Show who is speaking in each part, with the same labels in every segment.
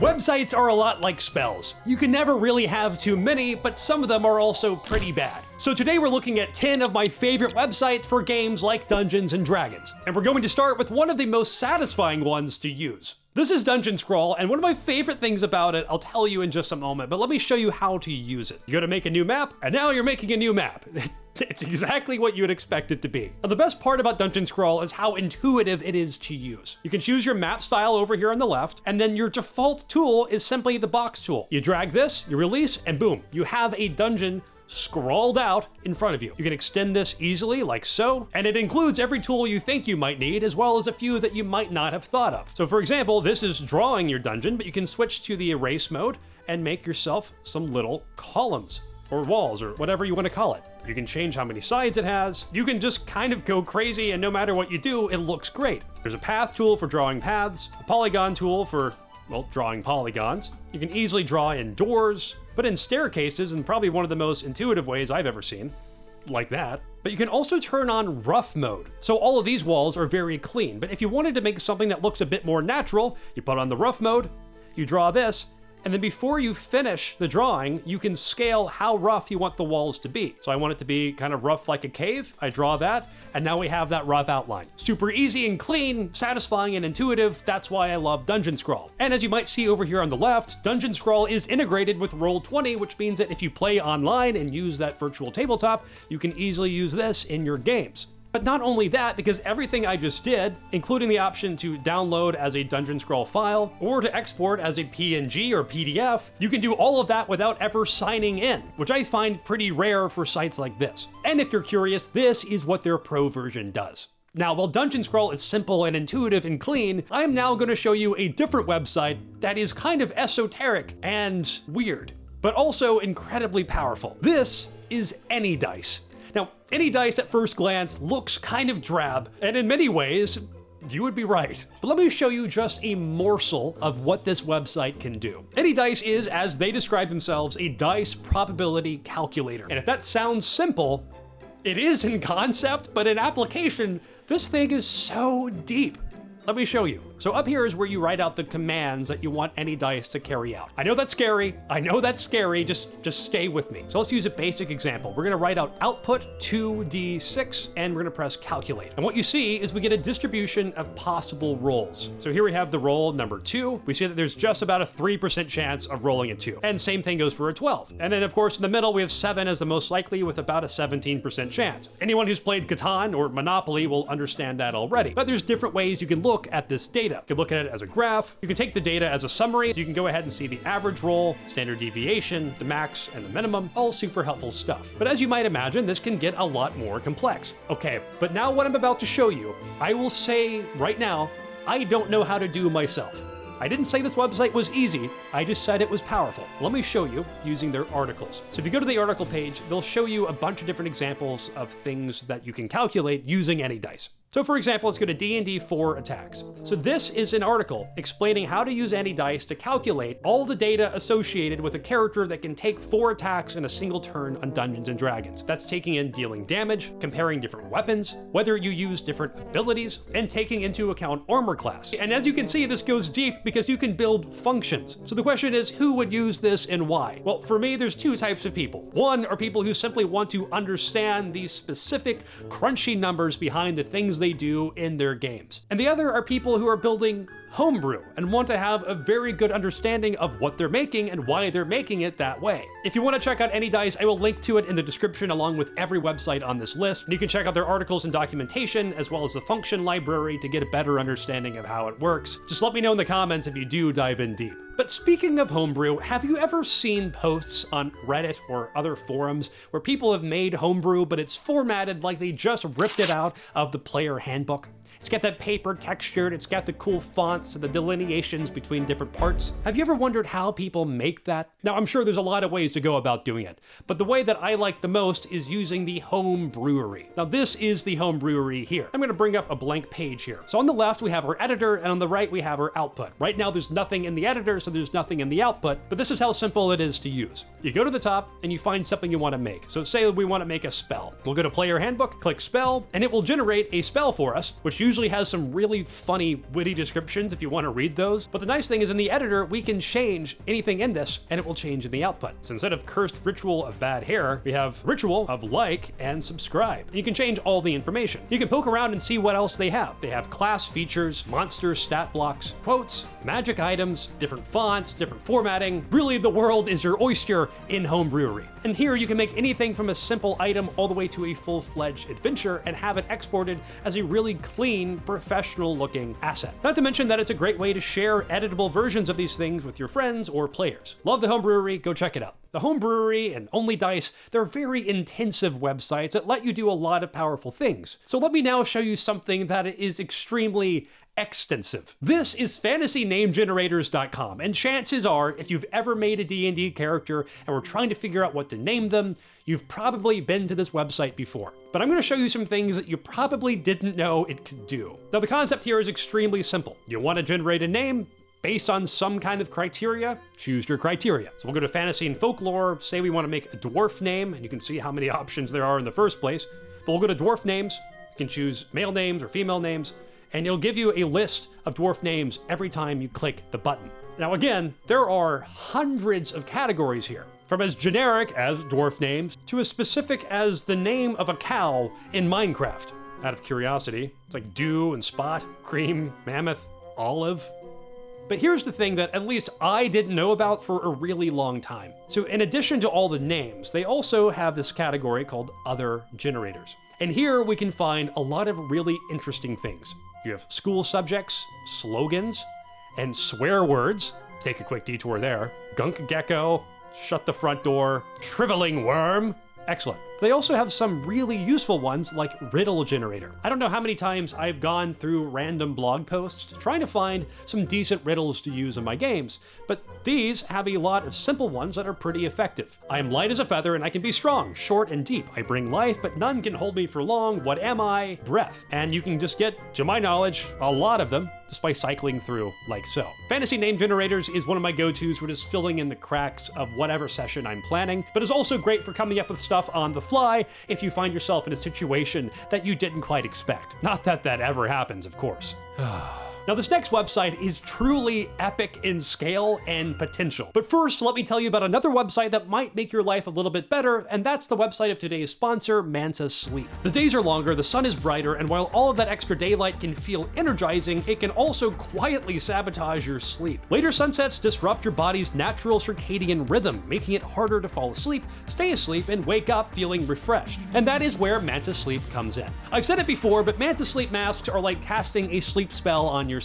Speaker 1: Websites are a lot like spells. You can never really have too many, but some of them are also pretty bad. So today we're looking at 10 of my favorite websites for games like Dungeons & Dragons. And we're going to start with one of the most satisfying ones to use. This is Dungeon Scrawl, and one of my favorite things about it, I'll tell you in just a moment, but let me show you how to use it. You go to make a new map, and now you're making a new map. It's exactly what you would expect it to be. Now, the best part about Dungeon Scrawl is how intuitive it is to use. You can choose your map style over here on the left, and then your default tool is simply the box tool. You drag this, you release, and boom, you have a dungeon scrawled out in front of you. You can extend this easily like so, and it includes every tool you think you might need, as well as a few that you might not have thought of. So for example, this is drawing your dungeon, but you can switch to the erase mode and make yourself some little columns or walls or whatever you want to call it. You can change how many sides it has. You can just kind of go crazy, and no matter what you do, it looks great. There's a path tool for drawing paths, a polygon tool for, well, drawing polygons. You can easily draw in doors, but in staircases, and probably one of the most intuitive ways I've ever seen, like that. But you can also turn on rough mode. So all of these walls are very clean, but if you wanted to make something that looks a bit more natural, you put on the rough mode, you draw this, and then before you finish the drawing, you can scale how rough you want the walls to be. So I want it to be kind of rough like a cave. I draw that, and now we have that rough outline. Super easy and clean, satisfying and intuitive. That's why I love Dungeon Scrawl. And as you might see over here on the left, Dungeon Scrawl is integrated with Roll20, which means that if you play online and use that virtual tabletop, you can easily use this in your games. But not only that, because everything I just did, including the option to download as a Dungeon Scrawl file or to export as a PNG or PDF, you can do all of that without ever signing in, which I find pretty rare for sites like this. And if you're curious, this is what their pro version does. Now, while Dungeon Scrawl is simple and intuitive and clean, I'm now going to show you a different website that is kind of esoteric and weird, but also incredibly powerful. This is AnyDice. Now, AnyDice at first glance looks kind of drab, and in many ways, you would be right. But let me show you just a morsel of what this website can do. AnyDice is, as they describe themselves, a dice probability calculator. And if that sounds simple, it is in concept, but in application, this thing is so deep. Let me show you. So up here is where you write out the commands that you want AnyDice to carry out. I know that's scary. Just stay with me. So let's use a basic example. We're gonna write out output 2d6, and we're gonna press calculate. And what you see is we get a distribution of possible rolls. So here we have the roll number 2. We see that there's just about a 3% chance of rolling a 2. And same thing goes for a 12. And then of course in the middle we have 7 as the most likely with about a 17% chance. Anyone who's played Catan or Monopoly will understand that already. But there's different ways you can look at this data. You can look at it as a graph. You can take the data as a summary. So you can go ahead and see the average roll, standard deviation, the max and the minimum, all super helpful stuff. But as you might imagine, this can get a lot more complex. Okay, but now what I'm about to show you, I will say right now, I don't know how to do myself. I didn't say this website was easy, I just said it was powerful. Let me show you using their articles. So if you go to the article page, they'll show you a bunch of different examples of things that you can calculate using AnyDice. So for example, let's go to D&D 4 attacks. So this is an article explaining how to use AnyDice to calculate all the data associated with a character that can take 4 attacks in a single turn on Dungeons & Dragons. That's taking in dealing damage, comparing different weapons, whether you use different abilities, and taking into account armor class. And as you can see, this goes deep because you can build functions. So the question is, who would use this and why? Well, for me, there's 2 types of people. One are people who simply want to understand these specific crunchy numbers behind the things they do in their games. And the other are people who are building homebrew and want to have a very good understanding of what they're making and why they're making it that way. If you want to check out AnyDice, I will link to it in the description along with every website on this list. And you can check out their articles and documentation as well as the function library to get a better understanding of how it works. Just let me know in the comments if you do dive in deep. But speaking of homebrew, have you ever seen posts on Reddit or other forums where people have made homebrew, but it's formatted like they just ripped it out of the player handbook? It's got that paper textured, it's got the cool fonts and the delineations between different parts. Have you ever wondered how people make that? Now, I'm sure there's a lot of ways to go about doing it, but the way that I like the most is using the Homebrewery. Now, this is the Homebrewery here. I'm gonna bring up a blank page here. So on the left, we have our editor, and on the right, we have our output. Right now, there's nothing in the editor, so there's nothing in the output, but this is how simple it is to use. You go to the top, and you find something you wanna make. So say we wanna make a spell. We'll go to Player Handbook, click Spell, and it will generate a spell for us, which This usually has some really funny, witty descriptions if you want to read those, but the nice thing is in the editor, we can change anything in this and it will change in the output. So instead of cursed ritual of bad hair, we have ritual of like and subscribe. And you can change all the information. You can poke around and see what else they have. They have class features, monster stat blocks, quotes, magic items, different fonts, different formatting. Really, the world is your oyster in Homebrewery. And here you can make anything from a simple item all the way to a full-fledged adventure and have it exported as a really clean, professional-looking asset. Not to mention that it's a great way to share editable versions of these things with your friends or players. Love the Homebrewery, go check it out. The Homebrewery and AnyDice, they're very intensive websites that let you do a lot of powerful things. So let me now show you something that is extremely extensive. This is fantasynamegenerators.com, and chances are, if you've ever made a D&D character and were trying to figure out what to name them, you've probably been to this website before. But I'm going to show you some things that you probably didn't know it could do. Now, the concept here is extremely simple. You want to generate a name based on some kind of criteria, choose your criteria. So we'll go to fantasy and folklore, say we want to make a dwarf name, and you can see how many options there are in the first place. But we'll go to dwarf names, you can choose male names or female names, and it'll give you a list of dwarf names every time you click the button. Now again, there are hundreds of categories here, from as generic as dwarf names to as specific as the name of a cow in Minecraft. Out of curiosity, it's like dew and spot, cream, mammoth, olive. But here's the thing that at least I didn't know about for a really long time. So in addition to all the names, they also have this category called Other Generators. And here we can find a lot of really interesting things. You have school subjects, slogans, and swear words. Take a quick detour there. Gunk gecko, shut the front door, shriveling worm. Excellent. They also have some really useful ones like riddle generator. I don't know how many times I've gone through random blog posts trying to find some decent riddles to use in my games, but these have a lot of simple ones that are pretty effective. I am light as a feather and I can be strong, short and deep. I bring life, but none can hold me for long. What am I? Breath. And you can just get, to my knowledge, a lot of them just by cycling through like so. Fantasy name generators is one of my go-tos for just filling in the cracks of whatever session I'm planning, but is also great for coming up with stuff on the fly if you find yourself in a situation that you didn't quite expect. Not that that ever happens, of course. Now this next website is truly epic in scale and potential. But first, let me tell you about another website that might make your life a little bit better, and that's the website of today's sponsor, Manta Sleep. The days are longer, the sun is brighter, and while all of that extra daylight can feel energizing, it can also quietly sabotage your sleep. Later sunsets disrupt your body's natural circadian rhythm, making it harder to fall asleep, stay asleep, and wake up feeling refreshed. And that is where Manta Sleep comes in. I've said it before, but Manta Sleep masks are like casting a sleep spell on yourself.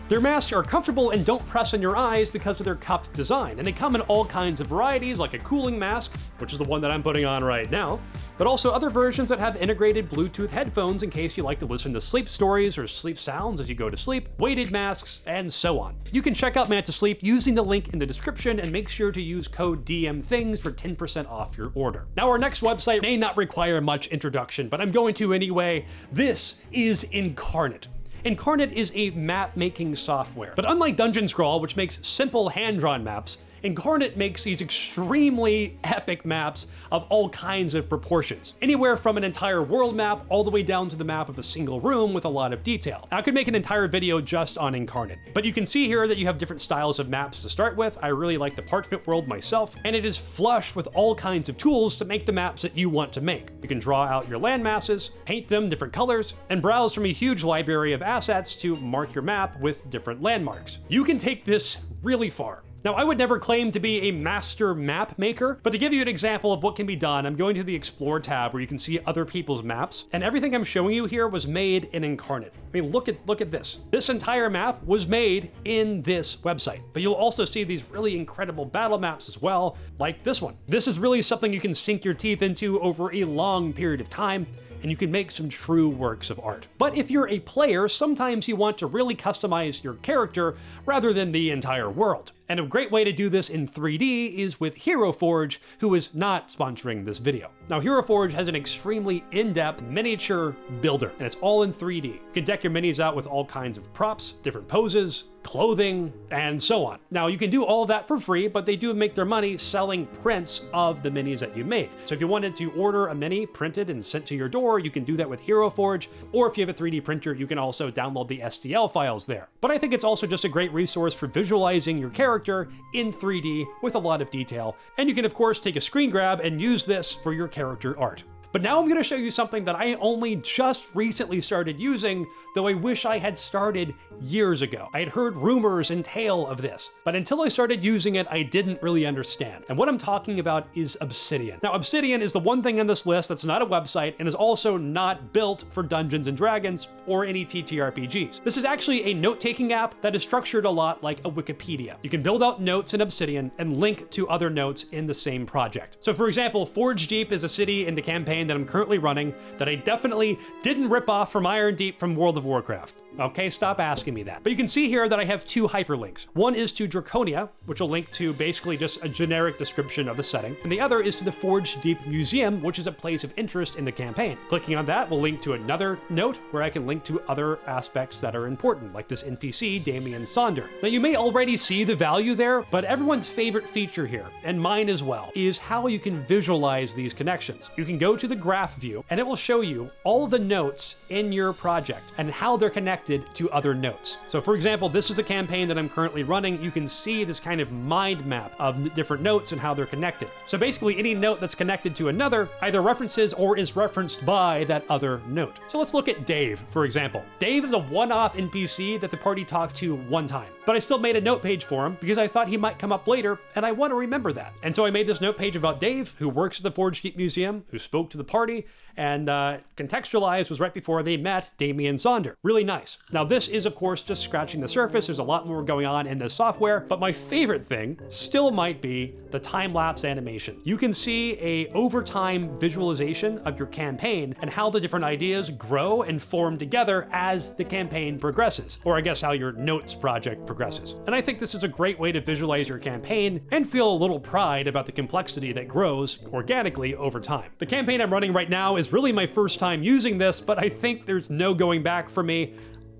Speaker 1: Their masks are comfortable and don't press on your eyes because of their cupped design, and they come in all kinds of varieties, like a cooling mask, which is the one that I'm putting on right now, but also other versions that have integrated Bluetooth headphones in case you like to listen to sleep stories or sleep sounds as you go to sleep, weighted masks, and so on. You can check out Manta Sleep using the link in the description, and make sure to use code DMThings for 10% off your order. Now our next website may not require much introduction, but I'm going to anyway. This is Inkarnate. Inkarnate is a map-making software, but unlike Dungeon Scrawl, which makes simple hand-drawn maps, Inkarnate makes these extremely epic maps of all kinds of proportions. Anywhere from an entire world map all the way down to the map of a single room with a lot of detail. I could make an entire video just on Inkarnate, but you can see here that you have different styles of maps to start with. I really like the parchment world myself, and it is flush with all kinds of tools to make the maps that you want to make. You can draw out your land masses, paint them different colors, and browse from a huge library of assets to mark your map with different landmarks. You can take this really far. Now, I would never claim to be a master map maker, but to give you an example of what can be done, I'm going to the Explore tab where you can see other people's maps, and everything I'm showing you here was made in Inkarnate. I mean, look at this. This entire map was made in this website, but you'll also see these really incredible battle maps as well, like this one. This is really something you can sink your teeth into over a long period of time, and you can make some true works of art. But if you're a player, sometimes you want to really customize your character rather than the entire world. And a great way to do this in 3D is with Hero Forge, who is not sponsoring this video. Now, Hero Forge has an extremely in-depth miniature builder, and it's all in 3D. You can deck your minis out with all kinds of props, different poses, clothing, and so on. Now, you can do all of that for free, but they do make their money selling prints of the minis that you make. So if you wanted to order a mini printed and sent to your door, you can do that with Hero Forge, or if you have a 3D printer, you can also download the STL files there. But I think it's also just a great resource for visualizing your character in 3D with a lot of detail, and you can of course take a screen grab and use this for your character art. But now I'm going to show you something that I only just recently started using, though I wish I had started years ago. I had heard rumors and tale of this, but until I started using it, I didn't really understand. And what I'm talking about is Obsidian. Now, Obsidian is the one thing on this list that's not a website and is also not built for Dungeons and Dragons or any TTRPGs. This is actually a note-taking app that is structured a lot like a Wikipedia. You can build out notes in Obsidian and link to other notes in the same project. So for example, Forge Deep is a city in the campaign that I'm currently running that I definitely didn't rip off from Iron Deep from World of Warcraft. Okay, stop asking me that. But you can see here that I have two hyperlinks. One is to Draconia, which will link to basically just a generic description of the setting, and the other is to the Forge Deep Museum, which is a place of interest in the campaign. Clicking on that will link to another note where I can link to other aspects that are important, like this NPC, Damian Sonder. Now you may already see the value there, but everyone's favorite feature here, and mine as well, is how you can visualize these connections. You can go to the graph view, and it will show you all the notes in your project and how they're connected to other notes. So for example, this is a campaign that I'm currently running. You can see this kind of mind map of different notes and how they're connected. So basically any note that's connected to another either references or is referenced by that other note. So let's look at Dave, for example. Dave is a one-off NPC that the party talked to one time, but I still made a note page for him because I thought he might come up later and I want to remember that. And so I made this note page about Dave, who works at the Forge Deep Museum, who spoke to the party, and contextualized was right before they met Damian Sonder. Really nice. Now this is of course just scratching the surface. There's a lot more going on in this software, but my favorite thing still might be the time-lapse animation. You can see a overtime visualization of your campaign and how the different ideas grow and form together as the campaign progresses, or I guess how your notes project progresses. And I think this is a great way to visualize your campaign and feel a little pride about the complexity that grows organically over time. The campaign I'm running right now is really my first time using this, but I think there's no going back for me.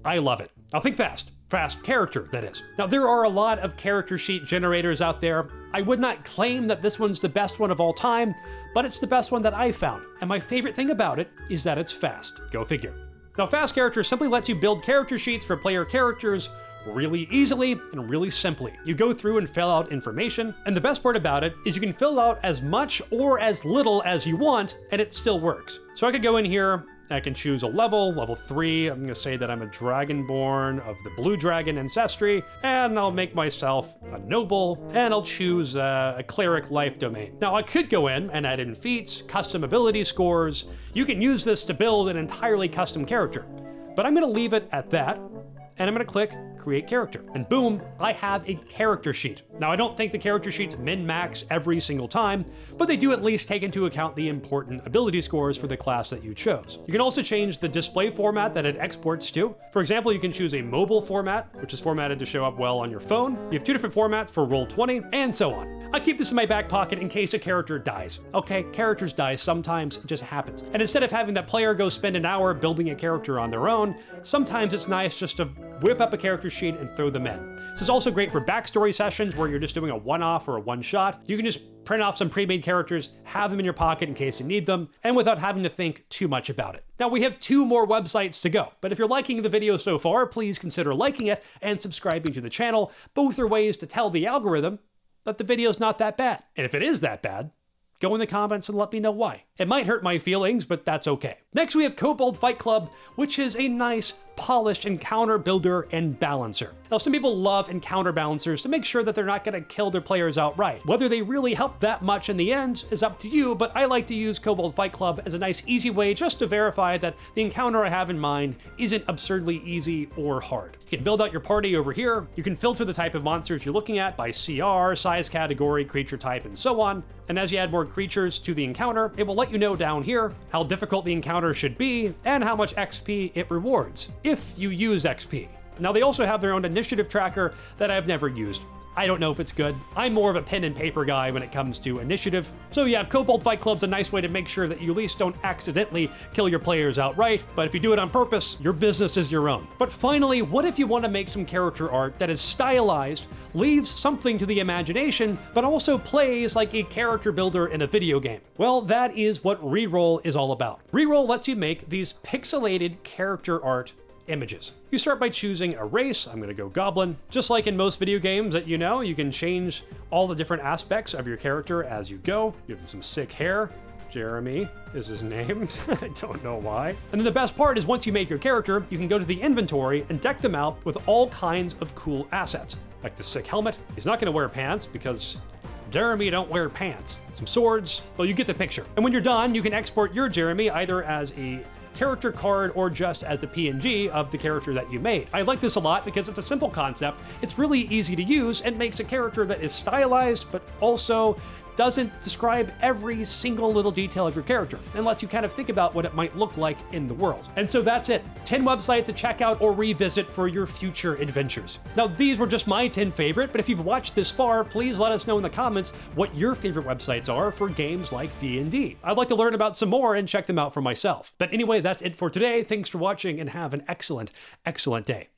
Speaker 1: I love it. Now think fast. Fast character, that is. Now there are a lot of character sheet generators out there. I would not claim that this one's the best one of all time, but it's the best one that I found. And my favorite thing about it is that it's fast. Go figure. Now Fast Character simply lets you build character sheets for player characters really easily and really simply. You go through and fill out information, and the best part about it is you can fill out as much or as little as you want, and it still works. So I could go in here, I can choose a level 3. I'm gonna say that I'm a Dragonborn of the Blue Dragon ancestry, and I'll make myself a noble, and I'll choose a cleric life domain. Now I could go in and add in feats, custom ability scores. You can use this to build an entirely custom character, but I'm gonna leave it at that, and I'm gonna click Create Character. And boom, I have a character sheet. Now I don't think the character sheets min-max every single time, but they do at least take into account the important ability scores for the class that you chose. You can also change the display format that it exports to. For example, you can choose a mobile format, which is formatted to show up well on your phone. You have two different formats for Roll20, and so on. I keep this in my back pocket in case a character dies. Okay, characters die sometimes, it just happens. And instead of having that player go spend an hour building a character on their own, sometimes it's nice just to whip up a character sheet and throw them in. This is also great for backstory sessions where you're just doing a one-off or a one-shot. You can just print off some pre-made characters, have them in your pocket in case you need them, and without having to think too much about it. Now we have 2 more websites to go, but if you're liking the video so far, please consider liking it and subscribing to the channel. Both are ways to tell the algorithm that the video's not that bad. And if it is that bad, go in the comments and let me know why. It might hurt my feelings, but that's okay. Next we have Kobold Fight Club, which is a nice, polished encounter builder and balancer. Now some people love encounter balancers to make sure that they're not gonna kill their players outright. Whether they really help that much in the end is up to you, but I like to use Kobold Fight Club as a nice easy way just to verify that the encounter I have in mind isn't absurdly easy or hard. You can build out your party over here. You can filter the type of monsters you're looking at by CR, size category, creature type, and so on. And as you add more creatures to the encounter, it will let you know down here how difficult the encounter should be and how much XP it rewards, if you use XP. Now they also have their own initiative tracker that I've never used. I don't know if it's good. I'm more of a pen and paper guy when it comes to initiative. So yeah, Kobold Fight Club's a nice way to make sure that you at least don't accidentally kill your players outright, but if you do it on purpose, your business is your own. But finally, what if you want to make some character art that is stylized, leaves something to the imagination, but also plays like a character builder in a video game? Well, that is what ReRoll is all about. ReRoll lets you make these pixelated character art images. You start by choosing a race. I'm gonna go Goblin. Just like in most video games that you know, you can change all the different aspects of your character as you go. You have some sick hair. Jeremy is his name. I don't know why. And then the best part is once you make your character, you can go to the inventory and deck them out with all kinds of cool assets. Like the sick helmet. He's not gonna wear pants because Jeremy don't wear pants. Some swords. Well, you get the picture. And when you're done, you can export your Jeremy either as a character card or just as the PNG of the character that you made. I like this a lot because it's a simple concept, it's really easy to use, and makes a character that is stylized but also doesn't describe every single little detail of your character and lets you kind of think about what it might look like in the world. And so that's it. 10 websites to check out or revisit for your future adventures. Now, these were just my 10 favorite, but if you've watched this far, please let us know in the comments what your favorite websites are for games like D&D. I'd like to learn about some more and check them out for myself. But anyway, that's it for today. Thanks for watching and have an excellent, excellent day.